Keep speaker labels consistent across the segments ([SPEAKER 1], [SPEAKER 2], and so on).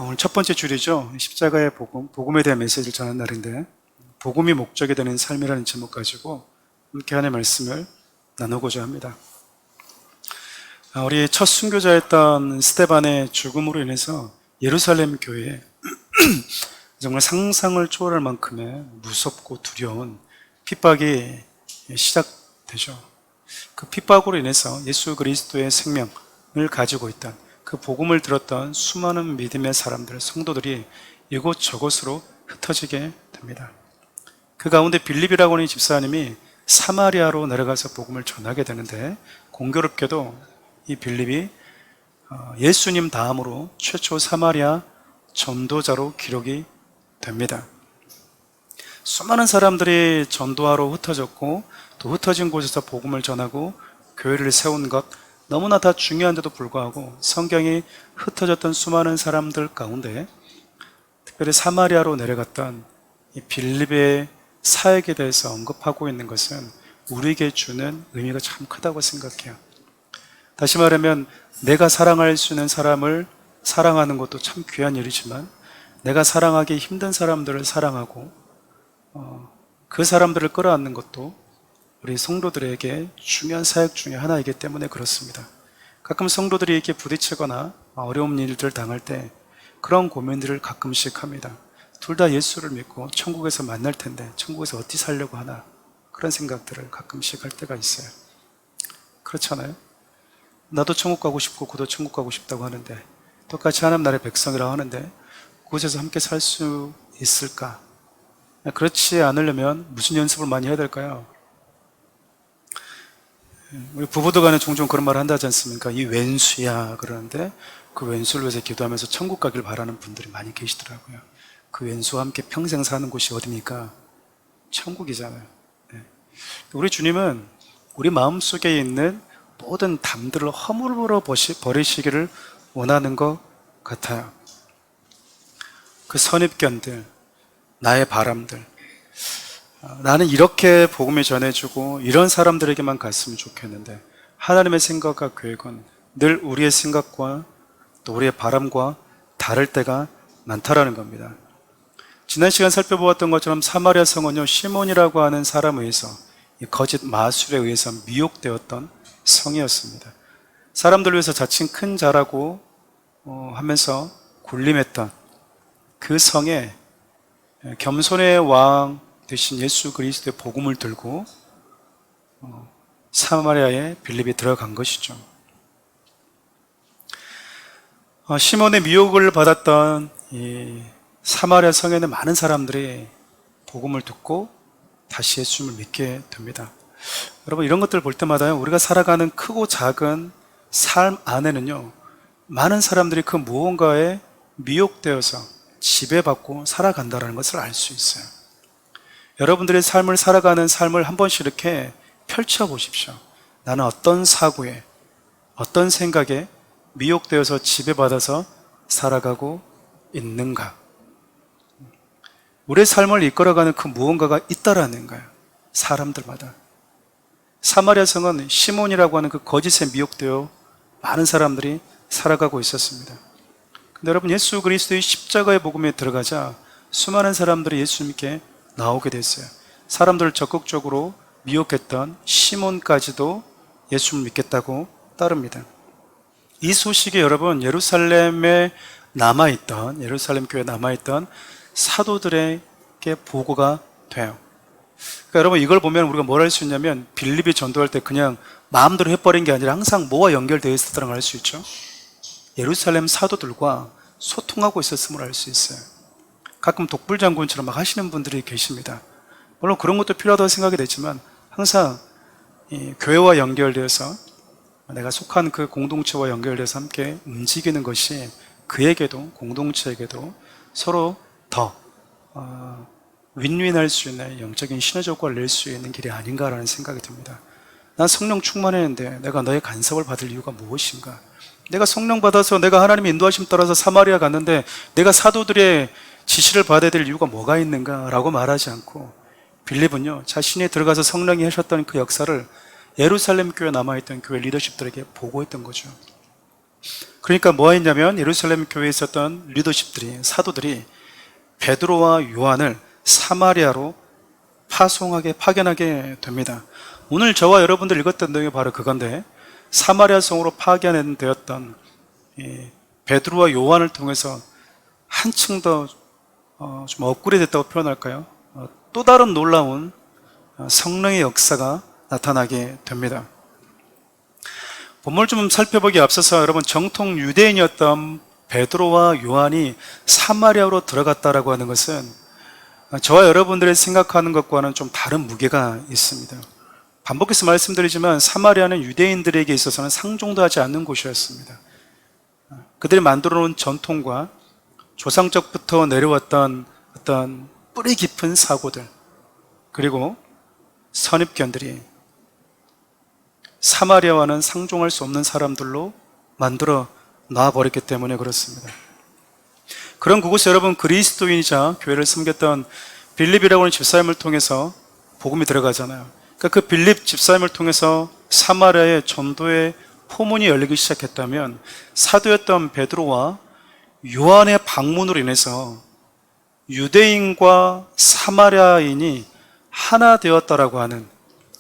[SPEAKER 1] 오늘 첫 번째 줄이죠. 십자가의 복음, 복음에 대한 메시지를 전하는 날인데, 복음이 목적이 되는 삶이라는 제목 가지고 함께 하나님의 말씀을 나누고자 합니다. 우리 첫 순교자였던 스데반의 죽음으로 인해서 예루살렘 교회에 정말 상상을 초월할 만큼의 무섭고 두려운 핍박이 시작되죠. 그 핍박으로 인해서 예수 그리스도의 생명을 가지고 있던 그 복음을 들었던 수많은 믿음의 사람들, 성도들이 이곳저곳으로 흩어지게 됩니다. 그 가운데 빌립이라고 하는 집사님이 사마리아로 내려가서 복음을 전하게 되는데, 공교롭게도 이 빌립이 예수님 다음으로 최초 사마리아 전도자로 기록이 됩니다. 수많은 사람들이 전도하러 흩어졌고, 또 흩어진 곳에서 복음을 전하고 교회를 세운 것, 너무나 다 중요한데도 불구하고 성경이 흩어졌던 수많은 사람들 가운데 특별히 사마리아로 내려갔던 이 빌립의 사역에 대해서 언급하고 있는 것은 우리에게 주는 의미가 참 크다고 생각해요. 다시 말하면 내가 사랑할 수 있는 사람을 사랑하는 것도 참 귀한 일이지만, 내가 사랑하기 힘든 사람들을 사랑하고 그 사람들을 끌어안는 것도 우리 성도들에게 중요한 사역 중에 하나이기 때문에 그렇습니다. 가끔 성도들이 이렇게 부딪히거나 어려운 일들을 당할 때 그런 고민들을 가끔씩 합니다. 둘 다 예수를 믿고 천국에서 만날 텐데 천국에서 어떻게 살려고 하나, 그런 생각들을 가끔씩 할 때가 있어요. 그렇잖아요? 나도 천국 가고 싶고 그도 천국 가고 싶다고 하는데, 똑같이 하나님 나라의 백성이라고 하는데 그곳에서 함께 살 수 있을까? 그렇지 않으려면 무슨 연습을 많이 해야 될까요? 우리 부부들 간에 종종 그런 말을 한다지 않습니까? 이 왼수야 그러는데, 그 왼수를 위해서 기도하면서 천국 가길 바라는 분들이 많이 계시더라고요. 그 왼수와 함께 평생 사는 곳이 어디입니까? 천국이잖아요. 네. 우리 주님은 우리 마음속에 있는 모든 담들을 허물어 버리시기를 원하는 것 같아요. 그 선입견들, 나의 바람들, 나는 이렇게 복음을 전해주고 이런 사람들에게만 갔으면 좋겠는데, 하나님의 생각과 계획은 늘 우리의 생각과 또 우리의 바람과 다를 때가 많다라는 겁니다. 지난 시간 살펴보았던 것처럼 사마리아 성은요, 시몬이라고 하는 사람에 의해서, 이 거짓 마술에 의해서 미혹되었던 성이었습니다. 사람들 위해서 자칭 큰 자라고 하면서 군림했던 그 성에 겸손의 왕 대신 예수 그리스도의 복음을 들고 사마리아에 빌립이 들어간 것이죠. 시몬의 미혹을 받았던 이 사마리아 성에는 많은 사람들이 복음을 듣고 다시 예수님을 믿게 됩니다. 여러분, 이런 것들을 볼 때마다 우리가 살아가는 크고 작은 삶 안에는요, 많은 사람들이 그 무언가에 미혹되어서 지배받고 살아간다는 것을 알 수 있어요. 여러분들의 삶을 살아가는 삶을 한 번씩 이렇게 펼쳐보십시오. 나는 어떤 사고에, 어떤 생각에 미혹되어서 지배받아서 살아가고 있는가? 우리의 삶을 이끌어가는 그 무언가가 있다라는 거예요. 사람들마다. 사마리아 성은 시몬이라고 하는 그 거짓에 미혹되어 많은 사람들이 살아가고 있었습니다. 근데 여러분, 예수 그리스도의 십자가의 복음에 들어가자 수많은 사람들이 예수님께 나오게 됐어요. 사람들을 적극적으로 미혹했던 시몬까지도 예수를 믿겠다고 따릅니다. 이 소식이 여러분, 예루살렘에 남아있던, 예루살렘 교회에 남아있던 사도들에게 보고가 돼요. 그러니까 여러분, 이걸 보면 우리가 뭘 할 수 있냐면, 빌립이 전도할 때 그냥 마음대로 해버린 게 아니라 항상 뭐와 연결되어 있었다는 걸 알 수 있죠. 예루살렘 사도들과 소통하고 있었음을 알 수 있어요. 가끔 독불장군처럼 막 하시는 분들이 계십니다. 물론 그런 것도 필요하다고 생각이 되지만, 항상 이 교회와 연결되어서 내가 속한 그 공동체와 연결돼서 함께 움직이는 것이 그에게도, 공동체에게도 서로 더 윈윈할 수 있는 영적인 시너지 효과를 낼 수 있는 길이 아닌가라는 생각이 듭니다. 난 성령 충만했는데 내가 너의 간섭을 받을 이유가 무엇인가? 내가 성령 받아서 내가 하나님의 인도하심 따라서 사마리아 갔는데 내가 사도들의 지시를 받아야 될 이유가 뭐가 있는가? 라고 말하지 않고, 빌립은요, 자신이 들어가서 성령이 하셨던 그 역사를 예루살렘 교회에 남아있던 교회 리더십들에게 보고했던 거죠. 그러니까 뭐 했냐면 예루살렘 교회에 있었던 리더십들이, 사도들이 베드로와 요한을 사마리아로 파견하게 됩니다. 오늘 저와 여러분들 읽었던 내용이 바로 그건데, 사마리아 성으로 파견되었던 베드로와 요한을 통해서 한층 더 좀 업그레이드 됐다고 표현할까요? 또 다른 놀라운 성령의 역사가 나타나게 됩니다. 본문을 좀 살펴보기에 앞서서 여러분, 정통 유대인이었던 베드로와 요한이 사마리아로 들어갔다라고 하는 것은 저와 여러분들이 생각하는 것과는 좀 다른 무게가 있습니다. 반복해서 말씀드리지만 사마리아는 유대인들에게 있어서는 상종도 하지 않는 곳이었습니다. 그들이 만들어 놓은 전통과 조상적부터 내려왔던 어떤 뿌리 깊은 사고들, 그리고 선입견들이 사마리아와는 상종할 수 없는 사람들로 만들어 놔버렸기 때문에 그렇습니다. 그런 그곳에 여러분, 그리스도인이자 교회를 섬겼던 빌립이라고 하는 집사님을 통해서 복음이 들어가잖아요. 그러니까 그 빌립 집사님을 통해서 사마리아의 전도의 포문이 열리기 시작했다면, 사도였던 베드로와 요한의 방문으로 인해서 유대인과 사마리아인이 하나 되었다라고 하는,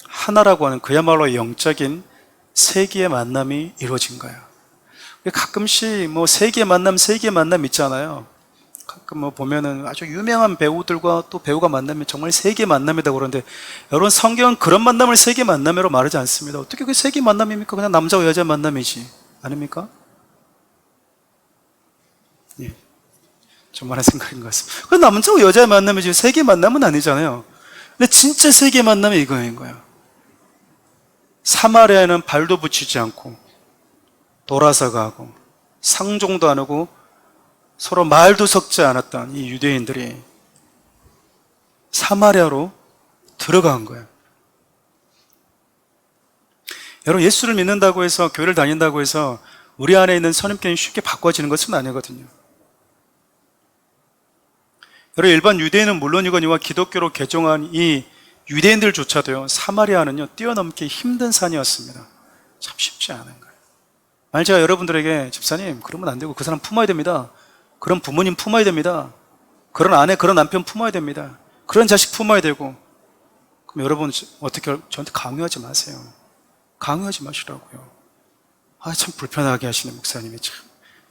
[SPEAKER 1] 하나라고 하는 그야말로 영적인 세계의 만남이 이루어진 거예요. 가끔씩 뭐 세계의 만남 있잖아요. 가끔 뭐 보면은 아주 유명한 배우들과 또 배우가 만나면 정말 세계 만남이다 그러는데, 여러분, 성경은 그런 만남을 세계 만남으로 말하지 않습니다. 어떻게 그게 세계 만남입니까? 그냥 남자와 여자 만남이지, 아닙니까? 예, 저만의 생각인 것 같습니다. 그 남자와 여자 만남이지 세계 만남은 아니잖아요. 근데 진짜 세계 만남이 이거인 거예요. 사마리아에는 발도 붙이지 않고 돌아서 가고 상종도 안 하고 서로 말도 섞지 않았던 이 유대인들이 사마리아로 들어간 거예요. 여러분, 예수를 믿는다고 해서, 교회를 다닌다고 해서 우리 안에 있는 선입견이 쉽게 바꿔지는 것은 아니거든요. 여러분, 일반 유대인은 물론이거니와 기독교로 개종한 이 유대인들조차도요, 사마리아는요, 뛰어넘기 힘든 산이었습니다. 참 쉽지 않은 거예요. 만약 제가 여러분들에게, 집사님, 그러면 안 되고 그 사람 품어야 됩니다, 그런 부모님 품어야 됩니다, 그런 아내, 그런 남편 품어야 됩니다, 그런 자식 품어야 되고, 그럼 여러분 어떻게, 저한테 강요하지 마세요. 강요하지 마시라고요. 참 불편하게 하시는 목사님이 참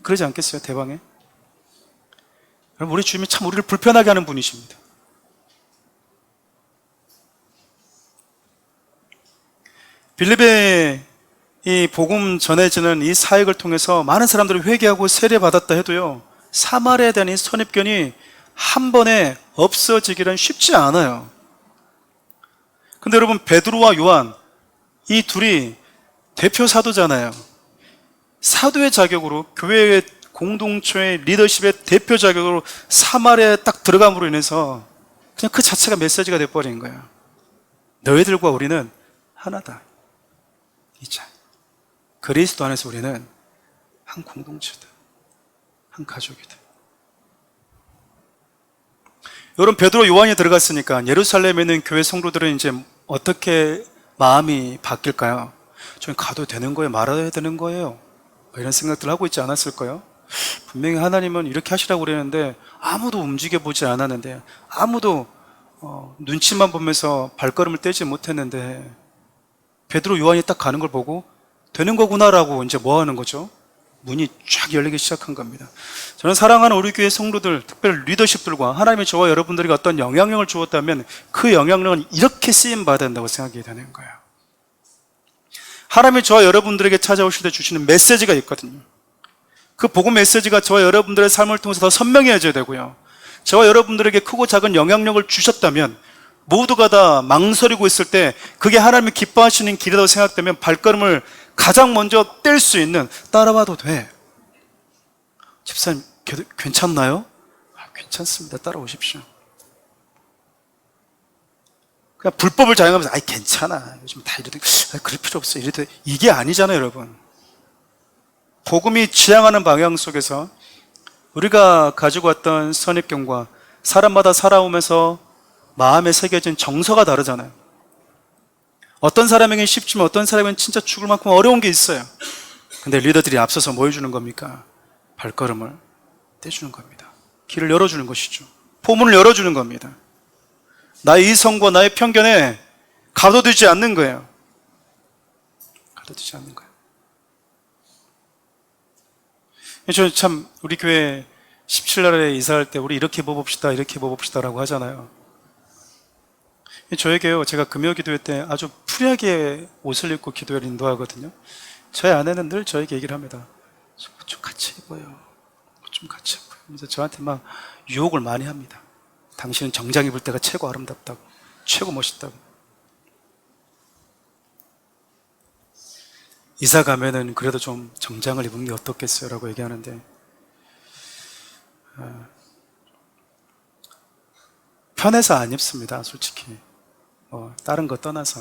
[SPEAKER 1] 그러지 않겠어요, 대방에? 여러분, 우리 주님이 참 우리를 불편하게 하는 분이십니다. 빌립의 이 복음 전해지는 이 사역을 통해서 많은 사람들이 회개하고 세례받았다 해도요, 사마리아에 대한 이 선입견이 한 번에 없어지기는 쉽지 않아요. 근데 여러분, 베드로와 요한, 이 둘이 대표 사도잖아요. 사도의 자격으로, 교회의 공동체의 리더십의 대표 자격으로 사마리아에 딱 들어감으로 인해서 그냥 그 자체가 메시지가 돼버린 거예요. 너희들과 우리는 하나다. 이자, 그리스도 안에서 우리는 한 공동체다, 한 가족이다. 여러분, 베드로 요한이 들어갔으니까 예루살렘에 있는 교회 성도들은 이제 어떻게 마음이 바뀔까요? 저는 가도 되는 거예요, 말아야 되는 거예요, 이런 생각들을 하고 있지 않았을까요? 분명히 하나님은 이렇게 하시라고 그랬는데 아무도 움직여보지 않았는데, 아무도 눈치만 보면서 발걸음을 떼지 못했는데, 베드로 요한이 딱 가는 걸 보고 되는 거구나라고 이제 뭐 하는 거죠? 문이 쫙 열리기 시작한 겁니다. 저는 사랑하는 우리 교회 성도들, 특별히 리더십들과 하나님이 저와 여러분들에게 어떤 영향력을 주었다면 그 영향력은 이렇게 쓰임 받아야 된다고 생각이 되는 거예요. 하나님이 저와 여러분들에게 찾아오실 때 주시는 메시지가 있거든요. 그 복음 메시지가 저와 여러분들의 삶을 통해서 더 선명해져야 되고요, 저와 여러분들에게 크고 작은 영향력을 주셨다면, 모두가 다 망설이고 있을 때 그게 하나님이 기뻐하시는 길이라고 생각되면 발걸음을 가장 먼저 뗄 수 있는, 따라와도 돼. 집사님, 괜찮나요? 괜찮습니다, 따라오십시오. 그냥 불법을 자행하면서 아이 괜찮아, 요즘 다 이래도, 그럴 필요 없어, 이래도, 이게 아니잖아요. 여러분, 복음이 지향하는 방향 속에서 우리가 가지고 왔던 선입견과 사람마다 살아오면서 마음에 새겨진 정서가 다르잖아요. 어떤 사람에게는 쉽지만 어떤 사람에게는 진짜 죽을 만큼 어려운 게 있어요. 근데 리더들이 앞서서 뭐 해주는 겁니까? 발걸음을 떼주는 겁니다. 길을 열어주는 것이죠. 포문을 열어주는 겁니다. 나의 이성과 나의 편견에 가둬두지 않는 거예요. 가둬두지 않는 거예요. 저는 참 우리 교회 17날에 이사할 때 우리 이렇게 입어봅시다, 이렇게 입어봅시다 라고 하잖아요. 저에게요, 제가 금요 기도회 때 아주 프리하게 옷을 입고 기도회를 인도하거든요. 저희 아내는 늘 저에게 얘기를 합니다. 좀 같이 입어요. 좀 같이 입어요. 그래서 저한테 막 유혹을 많이 합니다. 당신은 정장 입을 때가 최고 아름답다고, 최고 멋있다고. 이사 가면은 그래도 좀 정장을 입은 게 어떻겠어요? 라고 얘기하는데, 편해서 안 입습니다, 솔직히. 다른 거 떠나서.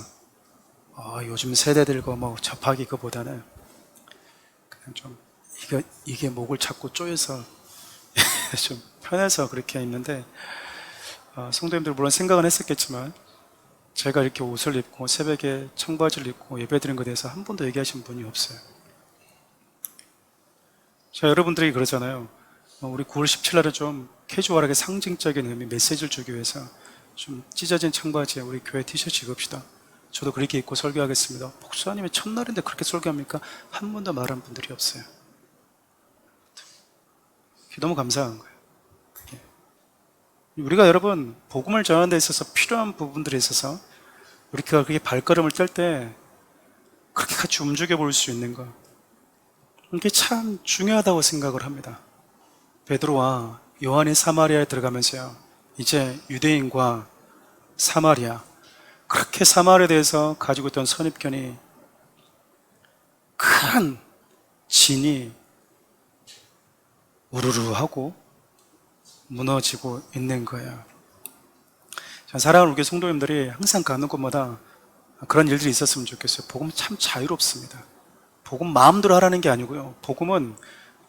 [SPEAKER 1] 요즘 세대들과 뭐 접하기 그보다는 그냥 좀, 이게 목을 자꾸 조여서 좀 편해서 그렇게 입는데, 성도님들 물론 생각은 했었겠지만, 제가 이렇게 옷을 입고 새벽에 청바지를 입고 예배드린 것에 대해서 한 번도 얘기하신 분이 없어요. 자, 여러분들이 그러잖아요. 우리 9월 17일에 좀 캐주얼하게 상징적인 의미, 메시지를 주기 위해서 좀 찢어진 청바지에 우리 교회 티셔츠 입읍시다. 저도 그렇게 입고 설교하겠습니다. 목사님이 첫날인데 그렇게 설교합니까? 한 번도 말한 분들이 없어요. 너무 감사한 거예요. 우리가 여러분 복음을 전하는 데 있어서 필요한 부분들에 있어서 우리가 그렇게 발걸음을 뗄 때 그렇게 같이 움직여 볼 수 있는 거, 이게 참 중요하다고 생각을 합니다. 베드로와 요한이 사마리아에 들어가면서요, 이제 유대인과 사마리아, 그렇게 사마리아에 대해서 가지고 있던 선입견이, 큰 진이 우르르 하고 무너지고 있는 거예요. 사랑하는 우리 성도님들이 항상 가는 곳마다 그런 일들이 있었으면 좋겠어요. 복음은 참 자유롭습니다. 복음 마음대로 하라는 게 아니고요, 복음은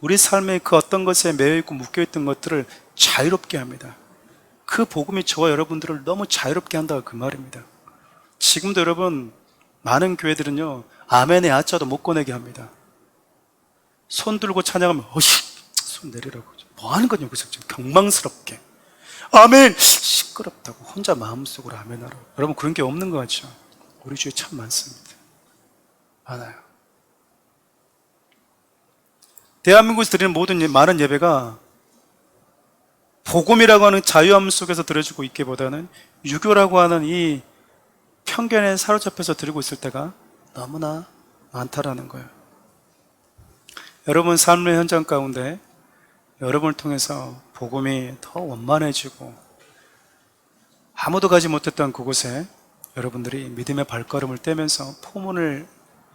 [SPEAKER 1] 우리 삶의 그 어떤 것에 매여있고 묶여있던 것들을 자유롭게 합니다. 그 복음이 저와 여러분들을 너무 자유롭게 한다고 그 말입니다. 지금도 여러분 많은 교회들은요, 아멘의 아자도 못 꺼내게 합니다. 손 들고 찬양하면 손 내리라고. 뭐 하는 거냐고, 지금 경망스럽게. 아멘! 시끄럽다고 혼자 마음속으로 아멘하라고. 여러분 그런 게 없는 거 같죠? 우리 주위에 참 많습니다. 많아요. 대한민국에서 드리는 모든 많은 예배가 복음이라고 하는 자유함 속에서 드려지고 있기보다는 유교라고 하는 이 편견에 사로잡혀서 드리고 있을 때가 너무나 많다라는 거예요. 여러분 삶의 현장 가운데 여러분을 통해서 복음이 더 원만해지고 아무도 가지 못했던 그곳에 여러분들이 믿음의 발걸음을 떼면서 포문을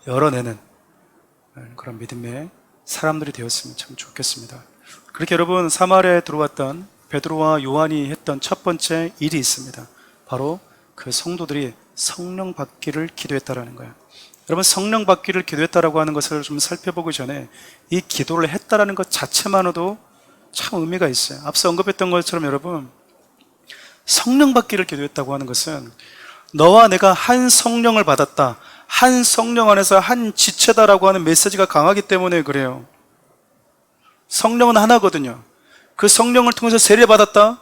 [SPEAKER 1] 열어내는 그런 믿음의 사람들이 되었으면 참 좋겠습니다. 그렇게 여러분 사마리아에 들어왔던 베드로와 요한이 했던 첫 번째 일이 있습니다. 바로 그 성도들이 성령 받기를 기도했다라는 거예요. 여러분 성령 받기를 기도했다라고 하는 것을 좀 살펴보기 전에 이 기도를 했다라는 것 자체만으로도 참 의미가 있어요. 앞서 언급했던 것처럼 여러분 성령 받기를 기도했다고 하는 것은 너와 내가 한 성령을 받았다, 한 성령 안에서 한 지체다라고 하는 메시지가 강하기 때문에 그래요. 성령은 하나거든요. 그 성령을 통해서 세례받았다,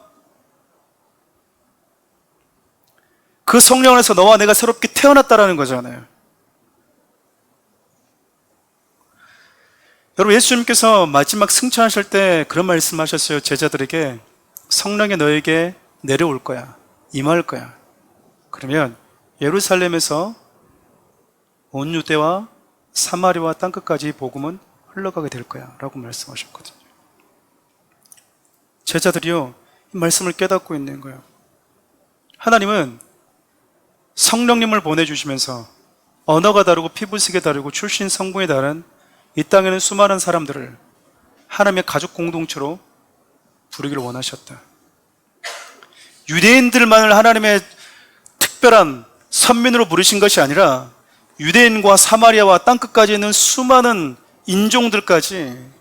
[SPEAKER 1] 그 성령 안에서 너와 내가 새롭게 태어났다라는 거잖아요. 여러분 예수님께서 마지막 승천하실 때 그런 말씀하셨어요. 제자들에게 성령이 너에게 내려올 거야, 임할 거야. 그러면 예루살렘에서 온 유대와 사마리아와 땅끝까지 복음은 흘러가게 될 거야 라고 말씀하셨거든요. 제자들이요 이 말씀을 깨닫고 있는 거예요. 하나님은 성령님을 보내주시면서 언어가 다르고 피부색이 다르고 출신 성분이 다른 이 땅에는 수많은 사람들을 하나님의 가족 공동체로 부르기를 원하셨다. 유대인들만을 하나님의 특별한 선민으로 부르신 것이 아니라 유대인과 사마리아와 땅끝까지 있는 수많은 인종들까지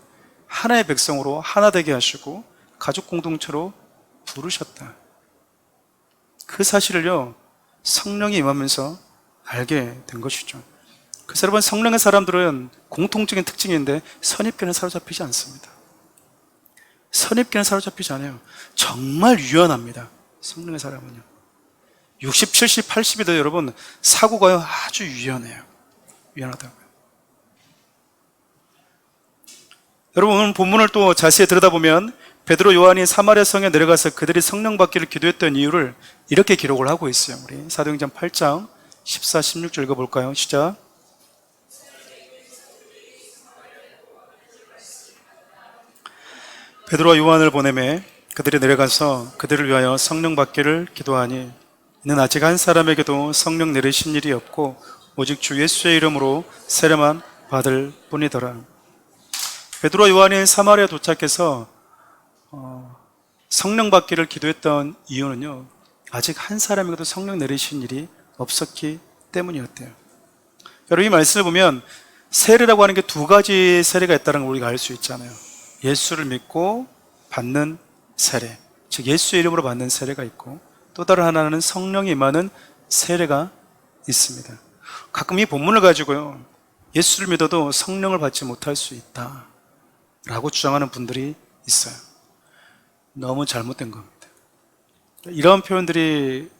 [SPEAKER 1] 하나의 백성으로 하나 되게 하시고 가족 공동체로 부르셨다. 그 사실을요 성령이 임하면서 알게 된 것이죠. 그래서 여러분, 성령의 사람들은 공통적인 특징인데 선입견에 사로잡히지 않습니다. 선입견에 사로잡히지 않아요. 정말 유연합니다. 성령의 사람은요. 60, 70, 80이도 여러분 사고가 아주 유연해요. 유연하다고요. 여러분, 오늘 본문을 또 자세히 들여다보면 베드로, 요한이 사마리아 성에 내려가서 그들이 성령 받기를 기도했던 이유를 이렇게 기록을 하고 있어요. 우리 사도행전 8장 14, 16절 읽어볼까요? 시작. 베드로와 요한을 보내매 그들이 내려가서 그들을 위하여 성령 받기를 기도하니 이는 아직 한 사람에게도 성령 내리신 일이 없고 오직 주 예수의 이름으로 세례만 받을 뿐이더라. 베드로와 요한이 사마리아 도착해서 성령 받기를 기도했던 이유는요, 아직 한 사람에게도 성령 내리신 일이 없었기 때문이었대요. 여러분, 이 말씀을 보면 세례라고 하는 게 두 가지 세례가 있다는 걸 우리가 알 수 있잖아요. 예수를 믿고 받는 세례, 즉 예수의 이름으로 받는 세례가 있고, 또 다른 하나는 성령이 임하는 세례가 있습니다. 가끔 이 본문을 가지고요, 예수를 믿어도 성령을 받지 못할 수 있다 라고 주장하는 분들이 있어요. 너무 잘못된 겁니다. 이런 표현들이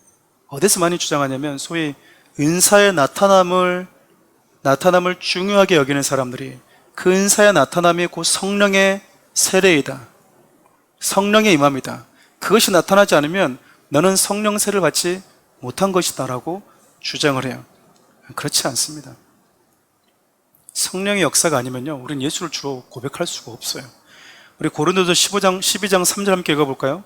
[SPEAKER 1] 어디서 많이 주장하냐면 소위 은사의 나타남을 중요하게 여기는 사람들이 그 은사의 나타남이 곧 성령의 세례이다, 성령의 임함이다, 그것이 나타나지 않으면 너는 성령 세례를 받지 못한 것이다 라고 주장을 해요. 그렇지 않습니다. 성령의 역사가 아니면요, 우리는 예수를 주로 고백할 수가 없어요. 우리 고린도서 12장 3절 함께 읽어볼까요?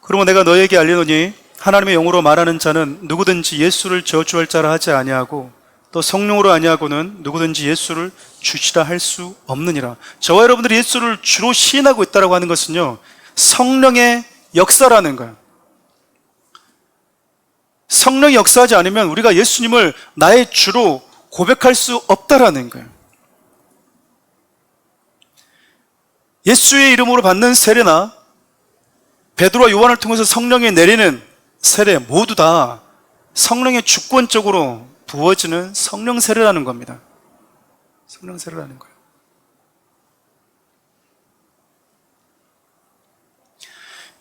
[SPEAKER 1] 그러면 내가 너에게 알리노니 하나님의 영으로 말하는 자는 누구든지 예수를 저주할 자라 하지 아니하고 또 성령으로 아니하고는 누구든지 예수를 주시라 할 수 없느니라. 저와 여러분들이 예수를 주로 시인하고 있다고 하는 것은요, 성령의 역사라는 거예요. 성령이 역사하지 않으면 우리가 예수님을 나의 주로 고백할 수 없다라는 거예요. 예수의 이름으로 받는 세례나 베드로와 요한을 통해서 성령이 내리는 세례 모두 다 성령의 주권적으로 부어지는 성령 세례라는 겁니다. 성령 세례라는 거예요.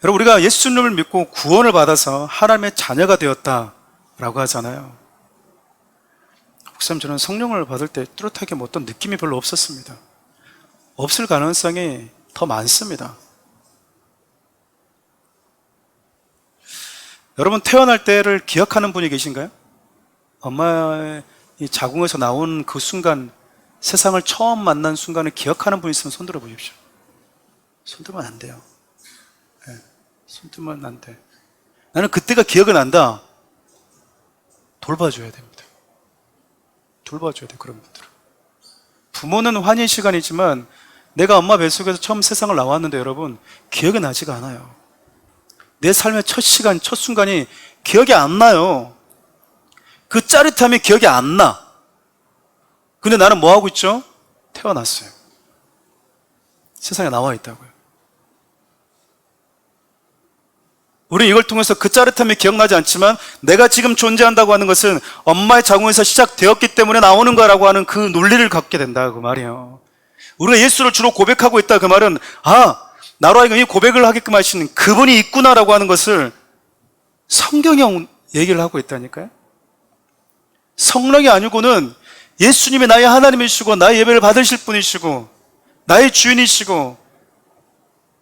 [SPEAKER 1] 여러분, 우리가 예수님을 믿고 구원을 받아서 하나님의 자녀가 되었다라고 하잖아요. 목사님, 저는 성령을 받을 때 뚜렷하게 뭐 어떤 느낌이 별로 없었습니다. 없을 가능성이 더 많습니다. 여러분, 태어날 때를 기억하는 분이 계신가요? 엄마의 이 자궁에서 나온 그 순간, 세상을 처음 만난 순간을 기억하는 분 있으면 손 들어 보십시오. 손 들면 안 돼요. 네, 손 들면 안 돼. 나는 그때가 기억이 난다. 돌봐줘야 됩니다. 돌봐줘야 돼, 그런 분들은. 부모는 환희 시간이지만 내가 엄마 뱃속에서 처음 세상을 나왔는데 여러분, 기억이 나지가 않아요. 내 삶의 첫 시간, 첫 순간이 기억이 안 나요. 그 짜릿함이 기억이 안 나. 근데 나는 뭐 하고 있죠? 태어났어요. 세상에 나와 있다고요. 우리는 이걸 통해서 그 짜릿함이 기억나지 않지만 내가 지금 존재한다고 하는 것은 엄마의 자궁에서 시작되었기 때문에 나오는 거라고 하는 그 논리를 갖게 된다, 그 말이에요. 우리가 예수를 주로 고백하고 있다, 그 말은 나로 하여금 이 고백을 하게끔 하시는 그분이 있구나라고 하는 것을 성경이 얘기를 하고 있다니까요. 성령이 아니고는 예수님이 나의 하나님이시고 나의 예배를 받으실 분이시고 나의 주인이시고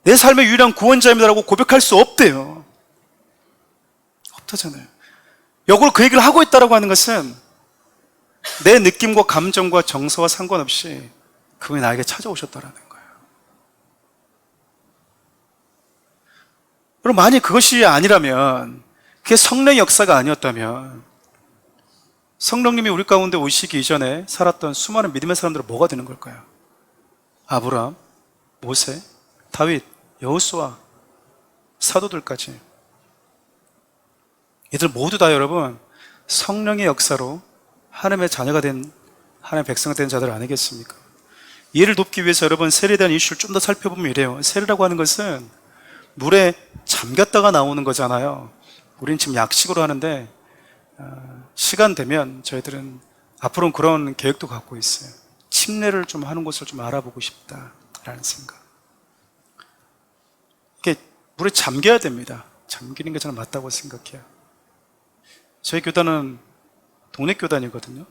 [SPEAKER 1] 내 삶의 유일한 구원자입니다라고 고백할 수 없대요. 없다잖아요. 역으로 그 얘기를 하고 있다라고 하는 것은 내 느낌과 감정과 정서와 상관없이 그분이 나에게 찾아오셨다라는 거예요. 그럼 만약 그것이 아니라면, 그게 성령의 역사가 아니었다면 성령님이 우리 가운데 오시기 이전에 살았던 수많은 믿음의 사람들은 뭐가 되는 걸까요? 아브라함, 모세, 다윗, 여호수아, 사도들까지 이들 모두 다 여러분 성령의 역사로 하나님의 자녀가 된, 하나님의 백성이 된 자들 아니겠습니까? 이해를 돕기 위해서 여러분 세례에 대한 이슈를 좀 더 살펴보면 이래요. 세례라고 하는 것은 물에 잠겼다가 나오는 거잖아요. 우리는 지금 약식으로 하는데 시간 되면 저희들은 앞으로는 그런 계획도 갖고 있어요. 침례를 좀 하는 곳을 좀 알아보고 싶다라는 생각. 이게 물에 잠겨야 됩니다. 잠기는 게 저는 맞다고 생각해요. 저희 교단은 동네 교단이거든요.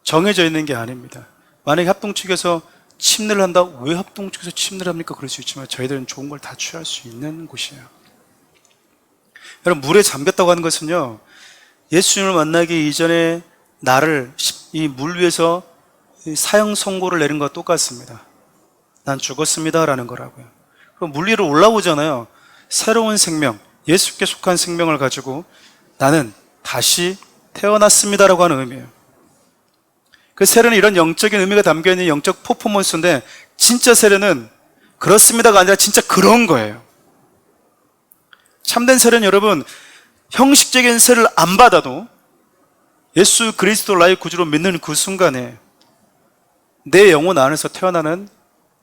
[SPEAKER 1] 정해져 있는 게 아닙니다. 만약에 합동 측에서 침례를 한다? 왜 합동 측에서 침례를 합니까? 그럴 수 있지만 저희들은 좋은 걸 다 취할 수 있는 곳이에요. 여러분, 물에 잠겼다고 하는 것은요, 예수님을 만나기 이전에 나를 이 물 위에서 사형 선고를 내린 것과 똑같습니다. 난 죽었습니다 라는 거라고요. 그럼 물 위로 올라오잖아요. 새로운 생명, 예수께 속한 생명을 가지고 나는 다시 태어났습니다라고 하는 의미예요. 그 세례는 이런 영적인 의미가 담겨있는 영적 퍼포먼스인데, 진짜 세례는 그렇습니다가 아니라 진짜 그런 거예요. 참된 세례는 여러분, 형식적인 세례를 안 받아도 예수 그리스도 나의 구주로 믿는 그 순간에 내 영혼 안에서 태어나는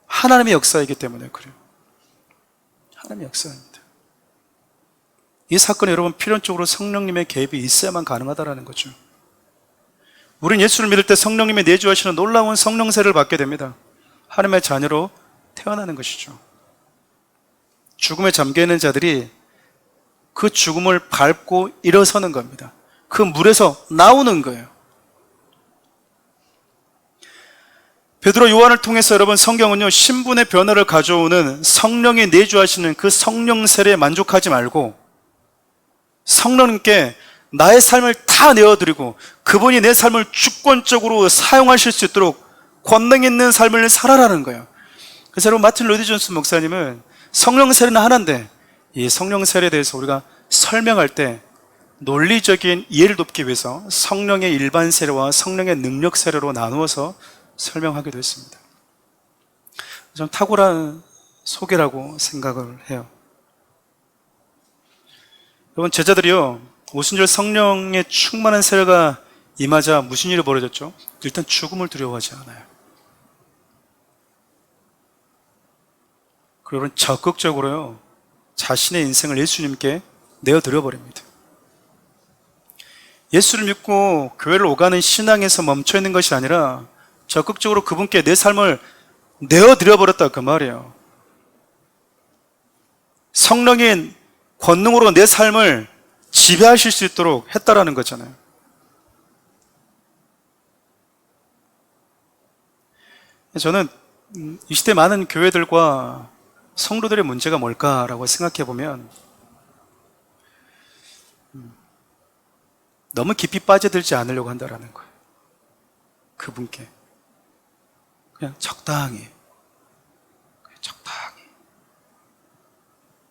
[SPEAKER 1] 하나님의 역사이기 때문에 그래요. 하나님의 역사입니다. 이 사건이 여러분 필연적으로 성령님의 개입이 있어야만 가능하다는 거죠. 우린 예수를 믿을 때 성령님의 내주하시는 놀라운 성령세를 받게 됩니다. 하나님의 자녀로 태어나는 것이죠. 죽음에 잠겨있는 자들이 그 죽음을 밟고 일어서는 겁니다. 그 물에서 나오는 거예요. 베드로 요한을 통해서 여러분 성경은요, 신분의 변화를 가져오는 성령이 내주하시는 그 성령 세례에 만족하지 말고 성령님께 나의 삶을 다 내어드리고 그분이 내 삶을 주권적으로 사용하실 수 있도록 권능 있는 삶을 살아라는 거예요. 그래서 여러분, 마틴 로이드 존슨 목사님은 성령 세례는 하나인데 이 성령 세례에 대해서 우리가 설명할 때 논리적인 이해를 돕기 위해서 성령의 일반 세례와 성령의 능력 세례로 나누어서 설명하기도 했습니다. 좀 탁월한 소개라고 생각을 해요. 여러분, 제자들이요, 오순절 성령의 충만한 세례가 임하자 무슨 일이 벌어졌죠? 일단 죽음을 두려워하지 않아요. 그리고 여러분, 적극적으로요, 자신의 인생을 예수님께 내어드려 버립니다. 예수를 믿고 교회를 오가는 신앙에서 멈춰 있는 것이 아니라 적극적으로 그분께 내 삶을 내어드려 버렸다, 그 말이에요. 성령의 권능으로 내 삶을 지배하실 수 있도록 했다라는 거잖아요. 저는 이 시대 많은 교회들과 성도들의 문제가 뭘까라고 생각해 보면 너무 깊이 빠져들지 않으려고 한다라는 거예요. 그분께 그냥 적당히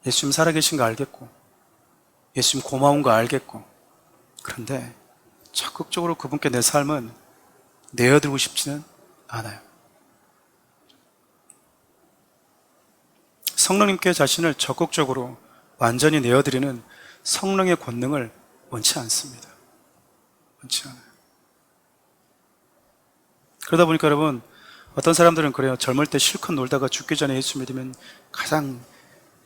[SPEAKER 1] 예수님 살아계신 거 알겠고 예수님 고마운 거 알겠고, 그런데 적극적으로 그분께 내 삶은 내어드리고 싶지는 않아요. 성령님께 자신을 적극적으로 완전히 내어드리는 성령의 권능을 원치 않습니다. 원치 않아요. 그러다 보니까 여러분, 어떤 사람들은 그래요. 젊을 때 실컷 놀다가 죽기 전에 예수 믿으면 가장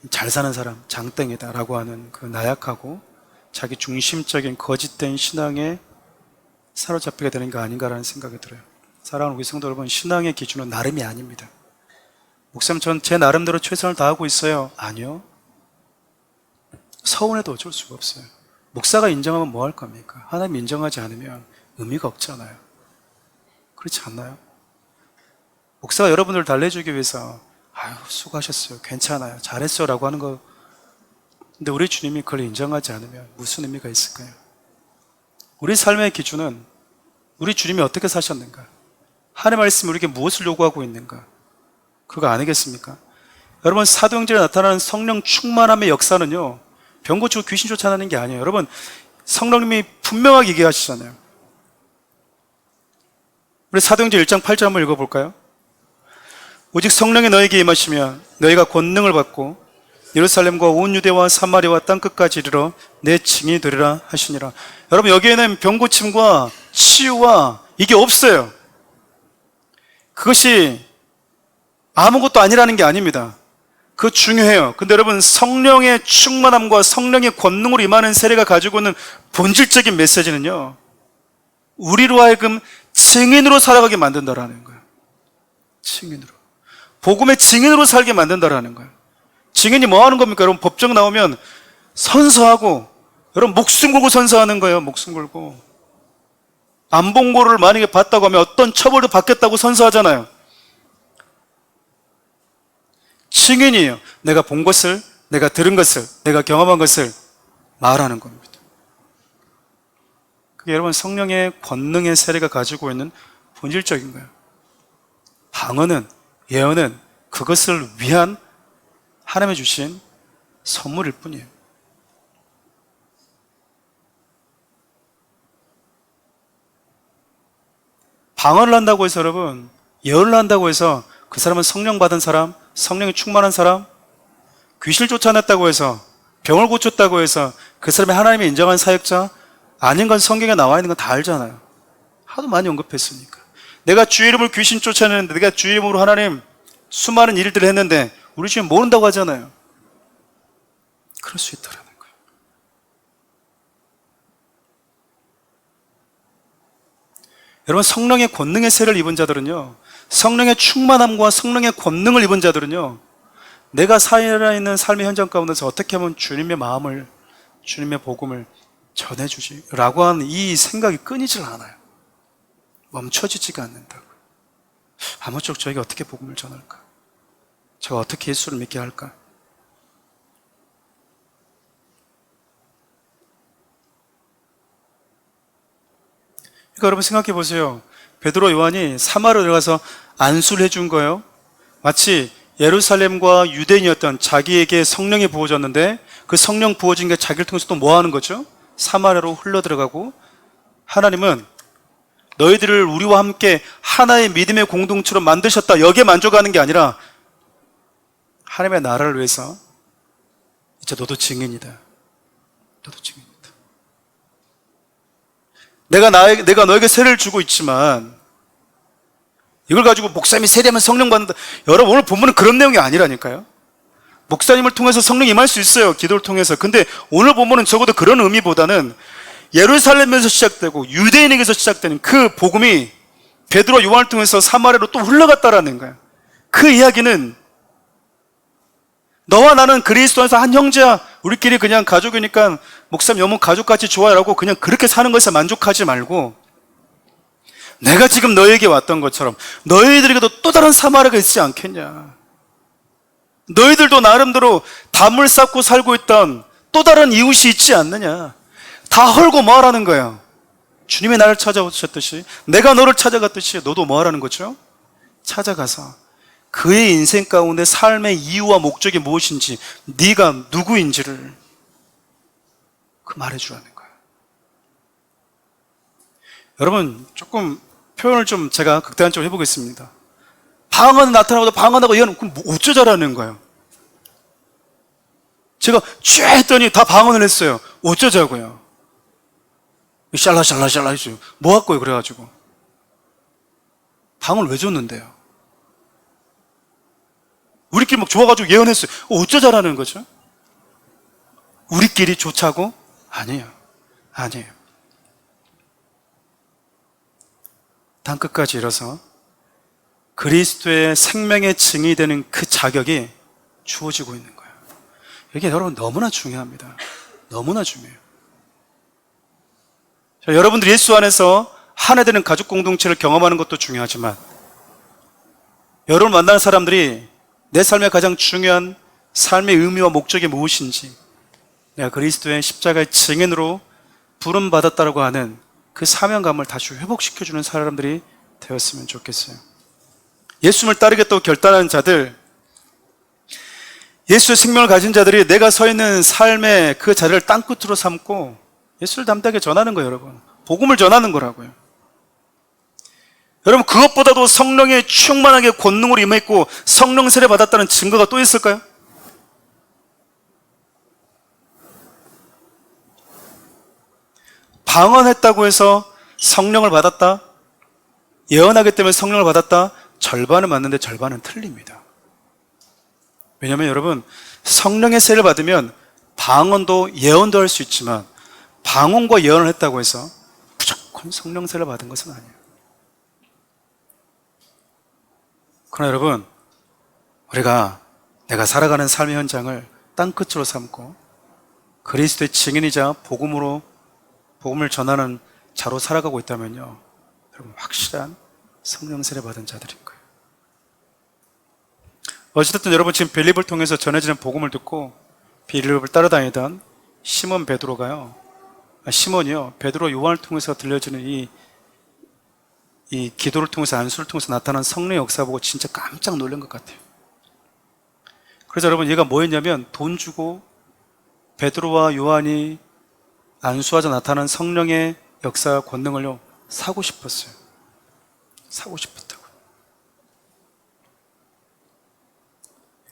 [SPEAKER 1] 잘 사는 사람, 장땡이다 라고 하는 그 나약하고 자기 중심적인 거짓된 신앙에 사로잡히게 되는 거 아닌가라는 생각이 들어요. 사랑하는 우리 성도 여러분, 신앙의 기준은 나름이 아닙니다. 목사님, 전 제 나름대로 최선을 다하고 있어요. 아니요. 서운해도 어쩔 수가 없어요. 목사가 인정하면 뭐 할 겁니까? 하나님 인정하지 않으면 의미가 없잖아요. 그렇지 않나요? 목사가 여러분들 달래주기 위해서 아유, 수고하셨어요, 괜찮아요, 잘했어요 라고 하는 거, 근데 우리 주님이 그걸 인정하지 않으면 무슨 의미가 있을까요? 우리 삶의 기준은 우리 주님이 어떻게 사셨는가, 하나님의 말씀이 우리에게 무엇을 요구하고 있는가, 그거 아니겠습니까? 여러분, 사도행전에 나타나는 성령 충만함의 역사는요, 병 고치고 귀신 쫓아내는 게 아니에요. 여러분, 성령님이 분명하게 얘기하시잖아요. 우리 사도행전 1장 8절 한번 읽어볼까요? 오직 성령이 너에게 임하시면 너희가 권능을 받고 예루살렘과 온 유대와 사마리아와 땅끝까지 이르러 내 증인이 되리라 하시니라. 여러분, 여기에는 병고침과 치유와 이게 없어요. 그것이 아무것도 아니라는 게 아닙니다. 그거 중요해요. 근데 여러분, 성령의 충만함과 성령의 권능으로 임하는 세례가 가지고 있는 본질적인 메시지는요, 우리로 하여금 증인으로 살아가게 만든다라는 거예요. 증인으로. 복음의 증인으로 살게 만든다라는 거예요. 증인이 뭐 하는 겁니까? 여러분, 법정 나오면 선서하고, 여러분, 목숨 걸고 선서하는 거예요. 목숨 걸고. 안 본 거를 만약에 봤다고 하면 어떤 처벌도 받겠다고 선서하잖아요. 증인이에요. 내가 본 것을, 내가 들은 것을, 내가 경험한 것을 말하는 겁니다. 그게 여러분 성령의 권능의 세례가 가지고 있는 본질적인 거예요. 방언은, 예언은 그것을 위한 하나님이 주신 선물일 뿐이에요. 방언을 한다고 해서 여러분, 예언을 한다고 해서 그 사람은 성령 받은 사람, 성령이 충만한 사람, 귀신을 쫓아냈다고 해서, 병을 고쳤다고 해서 그 사람이 하나님이 인정한 사역자 아닌 건 성경에 나와 있는 건 다 알잖아요. 하도 많이 언급했으니까. 내가 주 이름으로 귀신 쫓아내는데, 내가 주 이름으로 하나님 수많은 일들을 했는데 우리 지금 모른다고 하잖아요. 그럴 수 있다라는 거예요. 여러분, 성령의 권능의 세를 입은 자들은요, 성령의 충만함과 성령의 권능을 입은 자들은요, 내가 살아있는 삶의 현장 가운데서 어떻게 하면 주님의 마음을, 주님의 복음을 전해주지 라고 하는 이 생각이 끊이질 않아요. 멈춰지지가 않는다고. 아무쪼록 저에게 어떻게 복음을 전할까? 제가 어떻게 예수를 믿게 할까? 그러니까 여러분 생각해 보세요. 베드로 요한이 사마리아로 들어가서 안수를 해준 거예요. 마치 예루살렘과 유대인이었던 자기에게 성령이 부어졌는데 그 성령 부어진 게 자기를 통해서 또 뭐 하는 거죠? 사마리아로 흘러 들어가고, 하나님은 너희들을 우리와 함께 하나의 믿음의 공동체로 만드셨다, 여기에 만족하는 게 아니라 하나님의 나라를 위해서 이제 너도 증인이다. 너도 증인이다. 내가 너에게 세례를 주고 있지만 이걸 가지고 목사님이 세례하면 성령 받는다. 여러분, 오늘 본문은 그런 내용이 아니라니까요. 목사님을 통해서 성령 임할 수 있어요. 기도를 통해서. 근데 오늘 본문은 적어도 그런 의미보다는 예루살렘에서 시작되고 유대인에게서 시작되는 그 복음이 베드로 요한을 통해서 사마리아로 또 흘러갔다라는 거예요. 그 이야기는 너와 나는 그리스도 안에서 한 형제야, 우리끼리 그냥 가족이니까 목사님 너무 가족같이 좋아요라고 그냥 그렇게 사는 것에 만족하지 말고, 내가 지금 너에게 왔던 것처럼 너희들에게도 또 다른 사마리아가 있지 않겠냐. 너희들도 나름대로 담을 쌓고 살고 있던 또 다른 이웃이 있지 않느냐. 다 헐고 뭐 하라는 거예요? 주님이 나를 찾아오셨듯이, 내가 너를 찾아갔듯이 너도 뭐 하라는 거죠? 찾아가서 그의 인생 가운데 삶의 이유와 목적이 무엇인지, 네가 누구인지를 그 말해주라는 거예요. 여러분, 조금 표현을 좀 제가 극단적으로 해보겠습니다. 방언은 나타나고도 방언하고 예언은 그럼 어쩌자라는 거예요. 제가 쥐 했더니 다 방언을 했어요. 어쩌자고요. 샬라샬라샬라 했어요. 뭐 할 거예요 그래가지고. 방언을 왜 줬는데요? 우리끼리 막 좋아가지고 예언했어요. 어쩌자라는 거죠? 우리끼리 좋자고? 아니에요. 아니에요. 땅끝까지 일어서 그리스도의 생명의 증이 되는 그 자격이 주어지고 있는 거예요. 이게 여러분 너무나 중요합니다. 너무나 중요해요. 자, 여러분들이 예수 안에서 하나 되는 가족 공동체를 경험하는 것도 중요하지만, 여러분 만나는 사람들이 내 삶의 가장 중요한 삶의 의미와 목적이 무엇인지, 내가 그리스도의 십자가의 증인으로 부름받았다고 하는 그 사명감을 다시 회복시켜주는 사람들이 되었으면 좋겠어요. 예수님을 따르겠다고 결단한 자들, 예수의 생명을 가진 자들이 내가 서 있는 삶의 그 자리를 땅끝으로 삼고 예수를 담대하게 전하는 거예요. 여러분, 복음을 전하는 거라고요. 여러분, 그것보다도 성령의 충만하게 권능으로 임했고 성령 세례 받았다는 증거가 또 있을까요? 방언했다고 해서 성령을 받았다, 예언하기 때문에 성령을 받았다, 절반은 맞는데 절반은 틀립니다. 왜냐하면 여러분, 성령의 세례를 받으면 방언도 예언도 할 수 있지만, 방언과 예언을 했다고 해서 무조건 무조건 성령세를 받은 것은 아니에요. 그러나 여러분, 우리가 내가 살아가는 삶의 현장을 땅끝으로 삼고 그리스도의 증인이자 복음을 전하는 자로 살아가고 있다면요, 여러분, 확실한 성령세를 받은 자들인 거예요. 어찌됐든 여러분, 지금 빌립을 통해서 전해지는 복음을 듣고 빌립을 따라다니던 시몬이요, 베드로 요한을 통해서 들려지는 이 기도를 통해서, 안수를 통해서 나타난 성령의 역사 보고 진짜 깜짝 놀란 것 같아요. 그래서 여러분, 얘가 뭐 했냐면 돈 주고 베드로와 요한이 안수하자 나타난 성령의 역사 권능을요, 사고 싶었어요. 사고 싶었다고.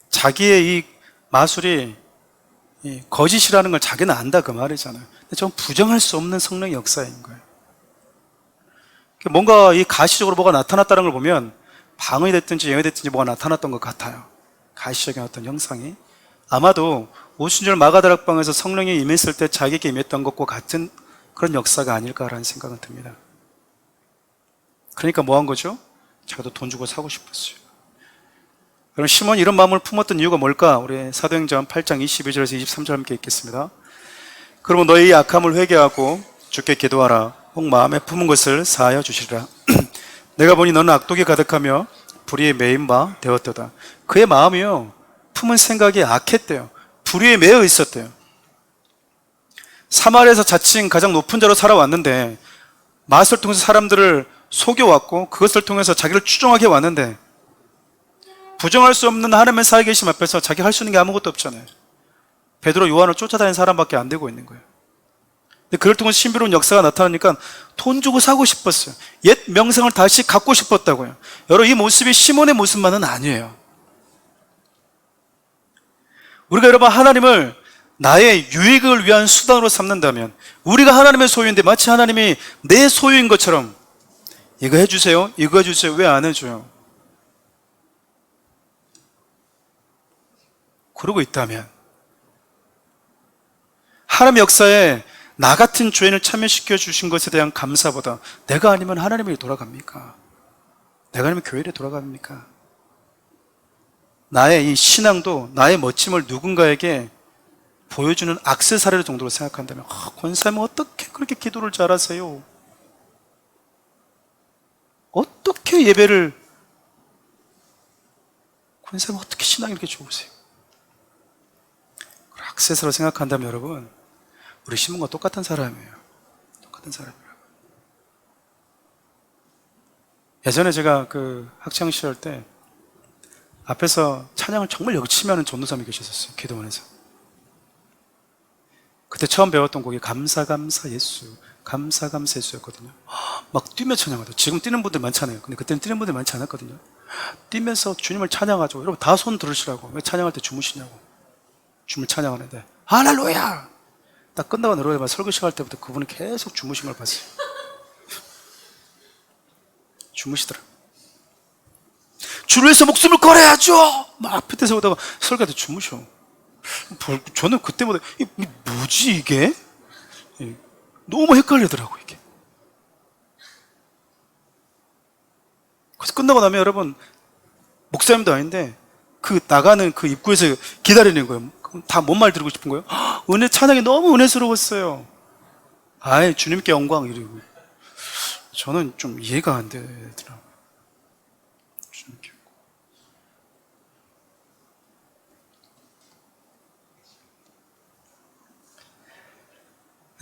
[SPEAKER 1] 자기의 이 마술이 거짓이라는 걸 자기는 안다, 그 말이잖아요. 근데 전 부정할 수 없는 성령의 역사인 거예요. 뭔가 이 가시적으로 뭐가 나타났다는 걸 보면 방언이 됐든지 예언이 됐든지 뭐가 나타났던 것 같아요. 가시적인 어떤 형상이. 아마도 오순절 마가다락방에서 성령이 임했을 때 자기에게 임했던 것과 같은 그런 역사가 아닐까라는 생각은 듭니다. 그러니까 뭐 한 거죠? 자기도 돈 주고 사고 싶었어요. 그럼 시몬이 이런 마음을 품었던 이유가 뭘까? 우리 사도행전 8장 22절에서 23절 함께 읽겠습니다. 그러면 너희 악함을 회개하고 주께 기도하라. 혹 마음에 품은 것을 사하여 주시리라. 내가 보니 너는 악독이 가득하며 불의에 매인 바 되었도다. 그의 마음이요, 품은 생각이 악했대요. 불의에 매여 있었대요. 사마리아에서 자칭 가장 높은 자로 살아왔는데 마술을 통해서 사람들을 속여왔고 그것을 통해서 자기를 추종하게 왔는데 부정할 수 없는 하나님의 살아계심 앞에서 자기 할 수 있는 게 아무것도 없잖아요. 베드로 요한을 쫓아다니는 사람밖에 안 되고 있는 거예요. 근데 그걸 통해서 신비로운 역사가 나타나니까 돈 주고 사고 싶었어요. 옛 명성을 다시 갖고 싶었다고요. 여러분, 이 모습이 시몬의 모습만은 아니에요. 우리가 여러분 하나님을 나의 유익을 위한 수단으로 삼는다면, 우리가 하나님의 소유인데 마치 하나님이 내 소유인 것처럼 이거 해주세요, 이거 해주세요, 왜 안 해줘요? 그러고 있다면 하나님의 역사에 나 같은 죄인을 참여시켜 주신 것에 대한 감사보다 내가 아니면 하나님에게 돌아갑니까? 내가 아니면 교회에 돌아갑니까? 나의 이 신앙도 나의 멋짐을 누군가에게 보여주는 액세서리 정도로 생각한다면, 권사님은 어떻게 그렇게 기도를 잘하세요? 어떻게 예배를, 권사님은 어떻게 신앙이 이렇게 좋으세요? 액세서리로 생각한다면 여러분, 우리 시몬과 똑같은 사람이에요. 똑같은 사람이에요. 예전에 제가 그 학창시절 때 앞에서 찬양을 정말 열심히 하는 전도사님이 계셨었어요. 기도원에서. 그때 처음 배웠던 곡이 감사 감사 예수, 감사 감사 예수였거든요. 막 뛰며 찬양하죠. 지금 뛰는 분들 많잖아요. 근데 그때는 뛰는 분들 많지 않았거든요. 뛰면서 주님을 찬양하죠. 여러분 다 손 들으시라고. 왜 찬양할 때 주무시냐고. 주님을 찬양하는데 할렐루야! 딱 끝나고 내려오면 설교 시작할 때부터 그분은 계속 주무신 걸 봤어요. 주무시더라. 주를 위해서 목숨을 걸어야죠! 막 앞에 데서 오다가 설교할 때 주무셔. 저는 그때마다 뭐지 이게? 너무 헷갈리더라고 이게. 그래서 끝나고 나면 여러분, 목사님도 아닌데 그 나가는 그 입구에서 기다리는 거예요. 다 뭔 말 들고 싶은 거예요? 은혜 찬양이 너무 은혜스러웠어요. 아이 주님께 영광 이러고. 저는 좀 이해가 안 되더라고요. 주님께.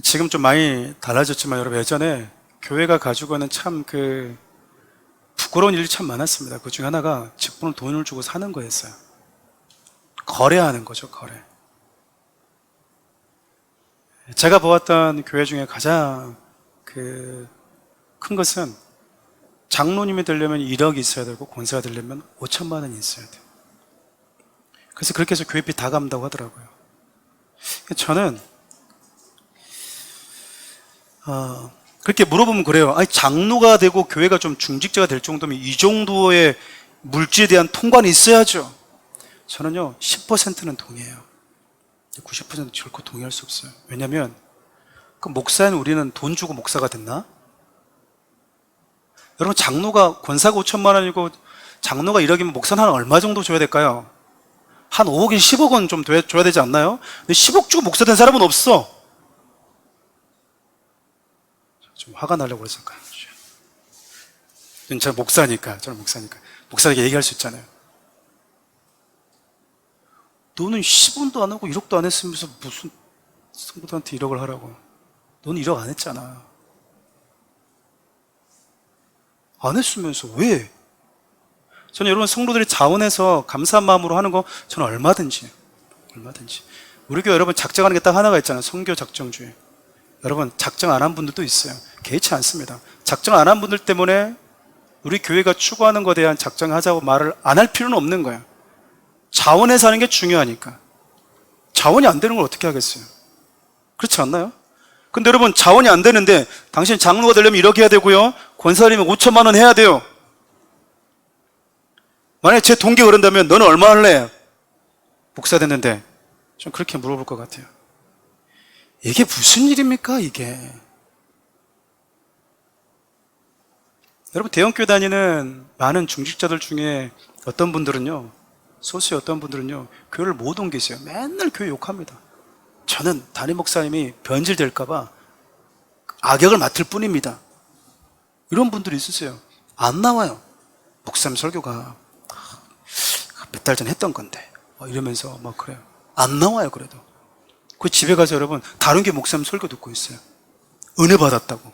[SPEAKER 1] 지금 좀 많이 달라졌지만 여러분, 예전에 교회가 가지고 있는 참 그 부끄러운 일이 참 많았습니다. 그 중에 하나가 직분을 돈을 주고 사는 거였어요. 거래하는 거죠, 거래. 제가 보았던 교회 중에 가장 그 큰 것은 장로님이 되려면 1억이 있어야 되고 권사가 되려면 5천만 원이 있어야 돼요. 그래서 그렇게 해서 교회비 다 감다고 하더라고요. 저는 그렇게 물어보면 그래요. 아니, 장로가 되고 교회가 좀 중직자가 될 정도면 이 정도의 물질에 대한 통관이 있어야죠. 저는요 10%는 동의해요. 90% 결코 동의할 수 없어요. 왜냐하면 그 목사인 우리는 돈 주고 목사가 됐나? 여러분, 장로가, 권사가 5천만 원이고 장로가 1억이면 목사는 한 얼마 정도 줘야 될까요? 한 5억인 10억 원 좀 줘야 되지 않나요? 근데 10억 주고 목사 된 사람은 없어. 좀 화가 나려고 그랬을까요? 저는 목사니까. 목사에게 얘기할 수 있잖아요. 너는 10원도 안 하고 1억도 안 했으면서 무슨 성도들한테 1억을 하라고. 너는 1억 안 했잖아. 안 했으면서 왜? 저는 여러분, 성도들이 자원해서 감사한 마음으로 하는 거 저는 얼마든지. 우리 교회 여러분, 작정하는 게 딱 하나가 있잖아요. 선교 작정주의. 여러분, 작정 안 한 분들도 있어요. 개의치 않습니다. 작정 안 한 분들 때문에 우리 교회가 추구하는 것에 대한 작정하자고 말을 안 할 필요는 없는 거예요. 자원해서 하는 게 중요하니까. 자원이 안 되는 걸 어떻게 하겠어요? 그렇지 않나요? 근데 여러분, 자원이 안 되는데 당신 장로가 되려면 이렇게 해야 되고요, 권사님은 5천만 원 해야 돼요. 만약에 제 동기가 그런다면 너는 얼마 할래? 목사 됐는데. 좀 그렇게 물어볼 것 같아요. 이게 무슨 일입니까, 이게? 여러분, 대형교회 다니는 많은 중직자들 중에 어떤 분들은요, 소수의 어떤 분들은요, 교회를 못 옮기세요. 맨날 교회 욕합니다. 저는 담임 목사님이 변질될까봐 악역을 맡을 뿐입니다. 이런 분들이 있으세요. 안 나와요. 목사님 설교가 몇 달 전 했던 건데 이러면서 막 그래요. 안 나와요. 그래도 그 집에 가서 여러분, 다른 게 목사님 설교 듣고 있어요. 은혜 받았다고.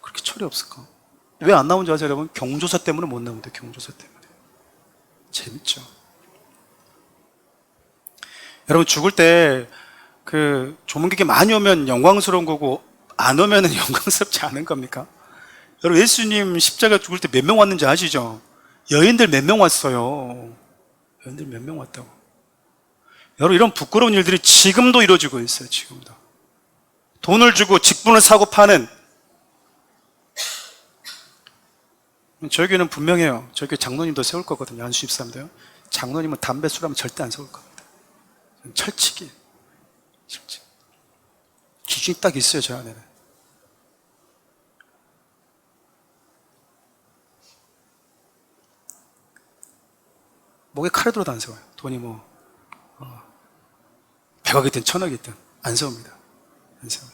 [SPEAKER 1] 그렇게 철이 없을까? 왜 안 나온 줄 아세요, 여러분? 경조사 때문에 못 나온대요. 경조사 때문에. 재밌죠? 여러분, 죽을 때 그 조문객이 많이 오면 영광스러운 거고 안 오면은 영광스럽지 않은 겁니까? 여러분, 예수님 십자가 죽을 때 몇 명 왔는지 아시죠? 여인들 몇 명 왔어요. 여인들 몇 명 왔다고. 여러분, 이런 부끄러운 일들이 지금도 이루어지고 있어요. 지금도. 돈을 주고 직분을 사고 파는. 저희 교회는 분명해요. 저희 교회 장로님도 세울 거거든요. 안수 13도요. 장로님은 담배 술하면 절대 안 세울 겁니다. 철칙이. 기준이 딱 있어요, 저 안에는. 목에 칼을 들어도 안 세워요. 돈이 100억이든 1000억이든 안 세웁니다. 안 세워요.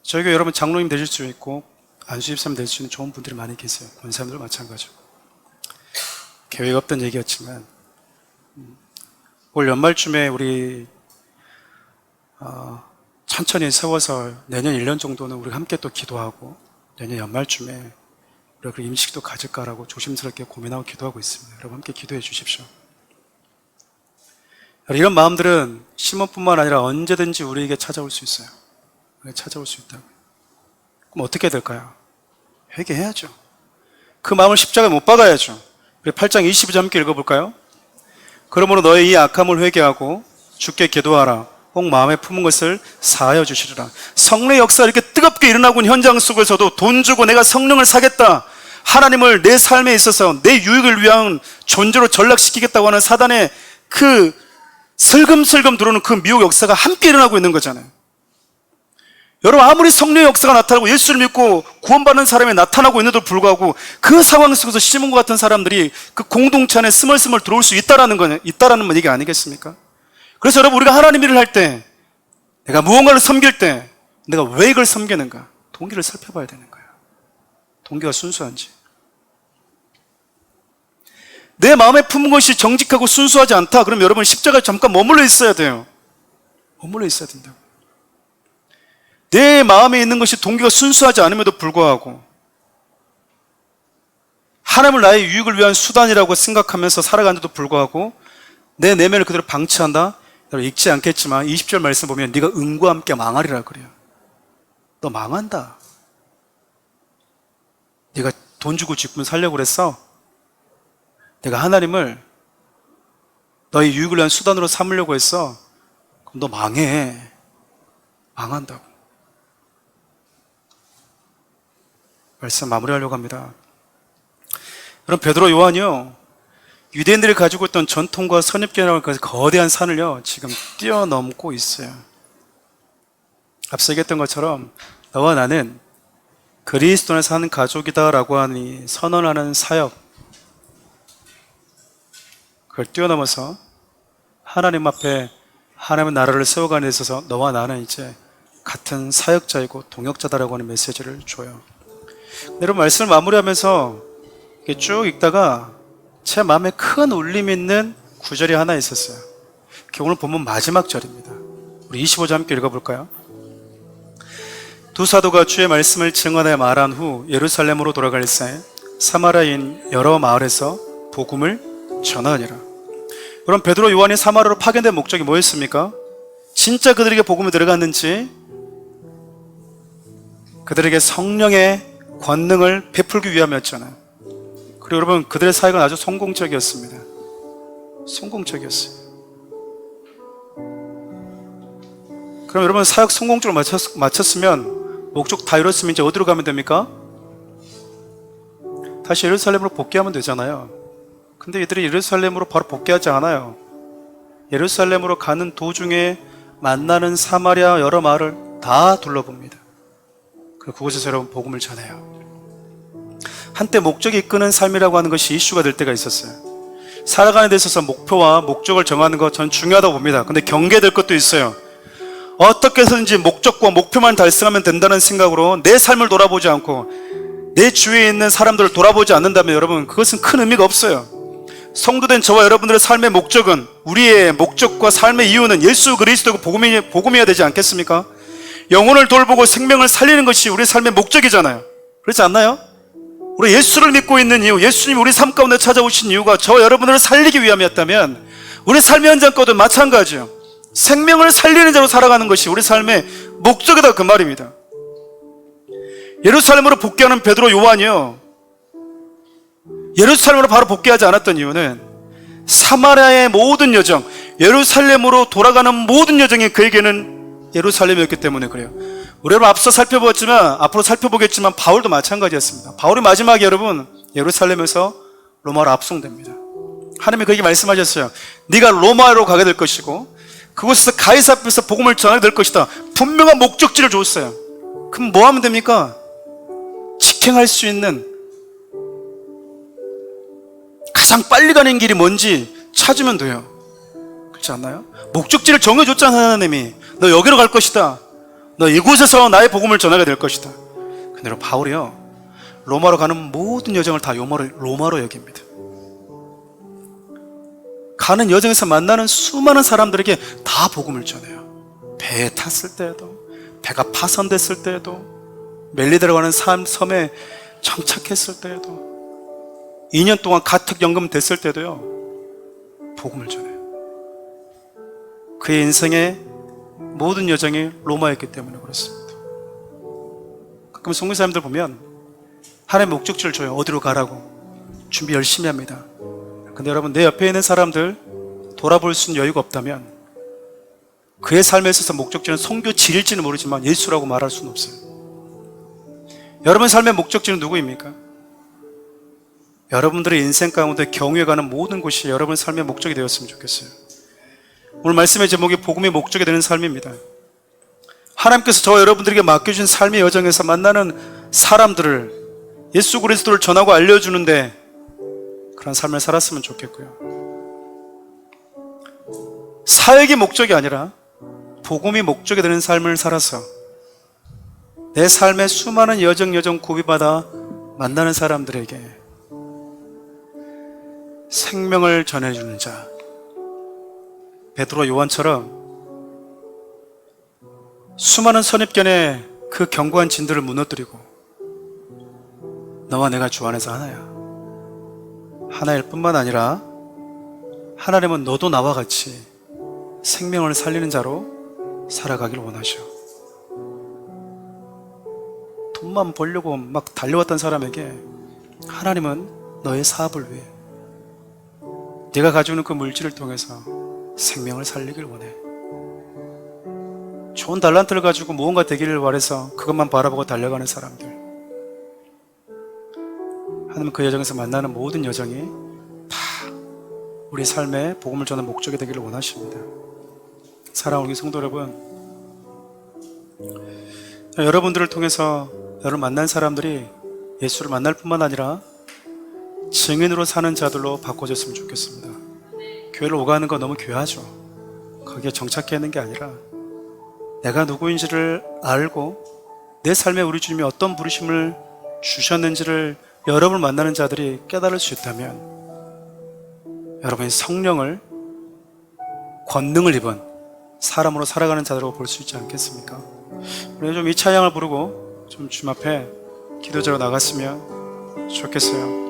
[SPEAKER 1] 저희 교회 여러분, 장로님 되실 수 있고 안수 13 될 수 있는 좋은 분들이 많이 계세요. 권사님들 마찬가지고. 계획 없던 얘기였지만 올 연말쯤에 우리 천천히 세워서 내년 1년 정도는 우리 함께 또 기도하고, 내년 연말쯤에 우리가 그 임식도 가질까라고 조심스럽게 고민하고 기도하고 있습니다. 여러분, 함께 기도해 주십시오. 이런 마음들은 시몬뿐만 아니라 언제든지 우리에게 찾아올 수 있어요. 찾아올 수 있다고. 그럼 어떻게 해야 될까요? 회개해야죠. 그 마음을 십자가에 못 박아야죠. 우리 8장 22절 함께 읽어볼까요? 그러므로 너의 이 악함을 회개하고 주께 기도하라. 혹 마음에 품은 것을 사하여 주시리라. 성령의 역사가 이렇게 뜨겁게 일어나고 있는 현장 속에서도 돈 주고 내가 성령을 사겠다, 하나님을 내 삶에 있어서 내 유익을 위한 존재로 전락시키겠다고 하는 사단의 그 슬금슬금 들어오는 그 미혹 역사가 함께 일어나고 있는 거잖아요. 여러분, 아무리 성령의 역사가 나타나고 예수를 믿고 구원받는 사람이 나타나고 있는데도 불구하고 그 상황 속에서 시몬과 같은 사람들이 그 공동체 안에 스멀스멀 들어올 수 있다라는 얘기 아니겠습니까? 그래서 여러분, 우리가 하나님 일을 할 때, 내가 무언가를 섬길 때 내가 왜 이걸 섬기는가? 동기를 살펴봐야 되는 거예요. 동기가 순수한지. 내 마음에 품은 것이 정직하고 순수하지 않다, 그럼 여러분 십자가에 잠깐 머물러 있어야 돼요. 머물러 있어야 된다고. 내 마음에 있는 것이 동기가 순수하지 않음에도 불구하고 하나님을 나의 유익을 위한 수단이라고 생각하면서 살아가는데도 불구하고 내 내면을 그대로 방치한다? 여러분, 읽지 않겠지만 20절 말씀 보면 네가 은과 함께 망하리라 그래요. 너 망한다. 네가 돈 주고 직분 살려고 그랬어? 내가 하나님을 너의 유익을 위한 수단으로 삼으려고 했어? 그럼 너 망해. 망한다고. 말씀 마무리하려고 합니다. 여러분, 베드로, 요한이요, 유대인들이 가지고 있던 전통과 선입견이라는 그 거대한 산을요, 지금 뛰어넘고 있어요. 앞서 얘기했던 것처럼 너와 나는 그리스도 안에서 한 가족이다라고 하니 선언하는 사역, 그걸 뛰어넘어서 하나님 앞에 하나님의 나라를 세워가는 데 있어서 너와 나는 이제 같은 사역자이고 동역자다라고 하는 메시지를 줘요. 여러분, 말씀을 마무리하면서 이렇게 쭉 읽다가 제 마음에 큰 울림이 있는 구절이 하나 있었어요. 그게 오늘 본문 마지막 절입니다. 우리 25절 함께 읽어볼까요? 두 사도가 주의 말씀을 증언하여 말한 후 예루살렘으로 돌아갈새 사마리아인 여러 마을에서 복음을 전하니라. 그럼 베드로, 요한이 사마리아로 파견된 목적이 뭐였습니까? 진짜 그들에게 복음이 들어갔는지, 그들에게 성령의 권능을 베풀기 위함이었잖아요. 그리고 여러분, 그들의 사역은 아주 성공적이었습니다. 성공적이었어요. 그럼 여러분, 사역 성공적으로 마쳤으면, 목적 다 이뤘으면 이제 어디로 가면 됩니까? 다시 예루살렘으로 복귀하면 되잖아요. 근데 이들이 예루살렘으로 바로 복귀하지 않아요. 예루살렘으로 가는 도중에 만나는 사마리아 여러 마을을 다 둘러봅니다. 그리고 그곳에서 여러분 복음을 전해요. 한때 목적이 이끄는 삶이라고 하는 것이 이슈가 될 때가 있었어요. 살아가는 데 있어서 목표와 목적을 정하는 것 전 중요하다고 봅니다. 근데 경계될 것도 있어요. 어떻게 해서든지 목적과 목표만 달성하면 된다는 생각으로 내 삶을 돌아보지 않고 내 주위에 있는 사람들을 돌아보지 않는다면 여러분, 그것은 큰 의미가 없어요. 성도된 저와 여러분들의 삶의 목적은, 우리의 목적과 삶의 이유는 예수 그리스도가 복음이어야 되지 않겠습니까? 영혼을 돌보고 생명을 살리는 것이 우리 삶의 목적이잖아요. 그렇지 않나요? 우리 예수를 믿고 있는 이유, 예수님이 우리 삶 가운데 찾아오신 이유가 저와 여러분들을 살리기 위함이었다면 우리 삶의 현장 가운데 마찬가지요. 생명을 살리는 자로 살아가는 것이 우리 삶의 목적이다, 그 말입니다. 예루살렘으로 복귀하는 베드로, 요한이요, 예루살렘으로 바로 복귀하지 않았던 이유는 사마리아의 모든 여정, 예루살렘으로 돌아가는 모든 여정이 그에게는 예루살렘이었기 때문에 그래요. 우리 여러분 앞서 살펴보았지만, 앞으로 살펴보겠지만 바울도 마찬가지였습니다. 바울이 마지막에 여러분 예루살렘에서 로마로 압송됩니다. 하나님이 그에게 말씀하셨어요. 네가 로마로 가게 될 것이고 그곳에서 가이사 앞에서 복음을 전하게 될 것이다. 분명한 목적지를 줬어요. 그럼 뭐 하면 됩니까? 직행할 수 있는 가장 빨리 가는 길이 뭔지 찾으면 돼요. 그렇지 않나요? 목적지를 정해줬잖아요. 하나님이 너 여기로 갈 것이다. 너 이곳에서 나의 복음을 전하게 될 것이다. 근데 바울이요, 로마로 가는 모든 여정을 다 로마로 여깁니다. 가는 여정에서 만나는 수많은 사람들에게 다 복음을 전해요. 배에 탔을 때에도, 배가 파손됐을 때에도, 멜리데라고 하는 섬에 정착했을 때에도, 2년 동안 가택연금 됐을 때도요, 복음을 전해요. 그의 인생의 모든 여정이 로마였기 때문에 그렇습니다. 가끔 성경 사람들 보면 하나님의 목적지를 줘요. 어디로 가라고 준비 열심히 합니다. 근데 여러분, 내 옆에 있는 사람들 돌아볼 수 있는 여유가 없다면 그의 삶에 있어서 목적지는 선교지일지는 모르지만 예수라고 말할 수는 없어요. 여러분 삶의 목적지는 누구입니까? 여러분들의 인생 가운데 경유해 가는 모든 곳이 여러분 삶의 목적이 되었으면 좋겠어요. 오늘 말씀의 제목이 복음의 목적이 되는 삶입니다. 하나님께서 저와 여러분들에게 맡겨주신 삶의 여정에서 만나는 사람들을 예수 그리스도를 전하고 알려주는데 그런 삶을 살았으면 좋겠고요. 사역이 목적이 아니라 복음이 목적이 되는 삶을 살아서 내 삶의 수많은 여정 고비받아 만나는 사람들에게 생명을 전해주는 자, 베드로, 요한처럼 수많은 선입견의 그 견고한 진들을 무너뜨리고 너와 내가 주 안에서 하나야, 하나일 뿐만 아니라 하나님은 너도 나와 같이 생명을 살리는 자로 살아가길 원하셔. 돈만 벌려고 막 달려왔던 사람에게 하나님은 너의 사업을 위해, 네가 가지고 있는 그 물질을 통해서 생명을 살리길 원해. 좋은 달란트를 가지고 무언가 되기를 바라서 그것만 바라보고 달려가는 사람들, 하나님은 그 여정에서 만나는 모든 여정이 다 우리 삶의 복음을 전하는 목적이 되기를 원하십니다. 사랑하는 성도 여러분, 여러분들을 통해서 여러분 만난 사람들이 예수를 만날 뿐만 아니라 증인으로 사는 자들로 바꿔줬으면 좋겠습니다. 교회를 오가는 거 너무 귀하죠. 거기에 정착해 있는 게 아니라 내가 누구인지를 알고 내 삶에 우리 주님이 어떤 부르심을 주셨는지를 여러분을 만나는 자들이 깨달을 수 있다면 여러분이 성령을 권능을 입은 사람으로 살아가는 자들로 볼 수 있지 않겠습니까? 우리 좀 이 찬양을 부르고 좀 주님 앞에 기도자로 나갔으면 좋겠어요.